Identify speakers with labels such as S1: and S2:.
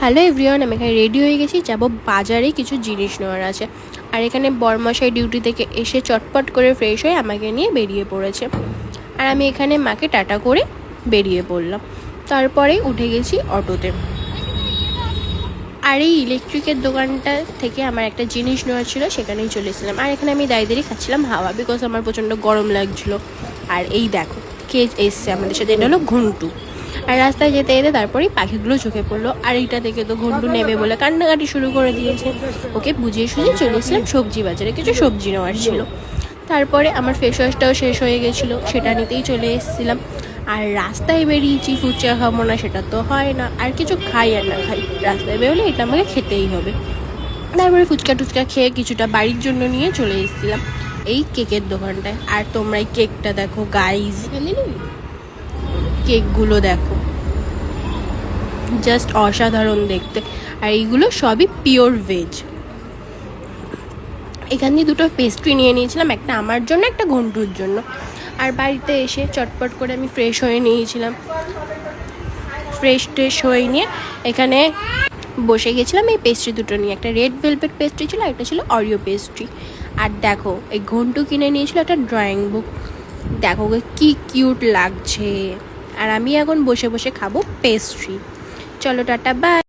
S1: Hello everyone, আমি এখানে ready হয়ে গেছি, যাব বাজারে কিছু জিনিস নেওয়ার আছে। আর এখানে বরমশাই ডিউটি থেকে এসে চটপট করে ফ্রেশ হয়ে আমাকে নিয়ে বেরিয়ে পড়েছে। আর আমি এখানে মাকে টাটা করে বেরিয়ে পড়লাম। তারপরে উঠে গেছি অটোতে। আর এই ইলেকট্রিকের দোকানটা থেকে আমার একটা জিনিস নেওয়ার ছিল, সেখানেই চলে এসেছিলাম। আর এখানে আমি দাঁড়িয়ে খাচ্ছিলাম হাওয়া, বিকজ আমার প্রচণ্ড গরম লাগছিলো। আর এই দেখো কে এসছে আমাদের সাথে, এটা হলো ঘন্টু। আর রাস্তায় যেতে যেতে তারপরেই পাখিগুলো চোখে পড়লো। আর এইটা থেকে তো ঘন্টু নেবে বলে কান্নাকাটি শুরু করে দিয়েছে। ওকে বুঝিয়ে সুঝিয়ে চলে এসেছিলাম সবজি বাজারে, কিছু সবজি নেওয়ার ছিল। তারপরে আমার ফেস ওয়াশটাও শেষ হয়ে গেছিলো, সেটা নিতেই চলে এসেছিলাম। আর রাস্তায় বেরিয়েছি, ফুচকা খাবো না সেটা তো হয় না, আর কিছু খাই আর না খাই, রাস্তায় বেরোলে এটা আমাকে খেতেই হবে। তারপরে ফুচকা টুচকা খেয়ে কিছুটা বাড়ির জন্য নিয়ে চলে এসেছিলাম এই কেকের দোকানটায়। আর তোমরা এই কেকটা দেখো গাইজ, কেকগুলো দেখো জাস্ট অসাধারণ দেখতে। আর এইগুলো সবই পিওর ভেজ। এখান দিয়ে দুটো পেস্ট্রি নিয়ে নিয়েছিলাম, একটা আমার জন্য একটা ঘন্টুর জন্য। আর বাড়িতে এসে চটপট করে আমি ফ্রেশ হয়ে নিয়েছিলাম। ফ্রেশ হয়ে নিয়ে এখানে বসে গেছিলাম এই পেস্ট্রি দুটো নিয়ে। একটা রেড ভেলভেট পেস্ট্রি ছিল, একটা ছিল অরিও পেস্ট্রি। আর দেখো এই ঘন্টু কিনে নিয়েছিল একটা ড্রয়িং বুক, দেখো কি কিউট লাগছে। আর আমি এখন বসে বসে খাবো পেস্ট্রি। চলো টাটা বাই।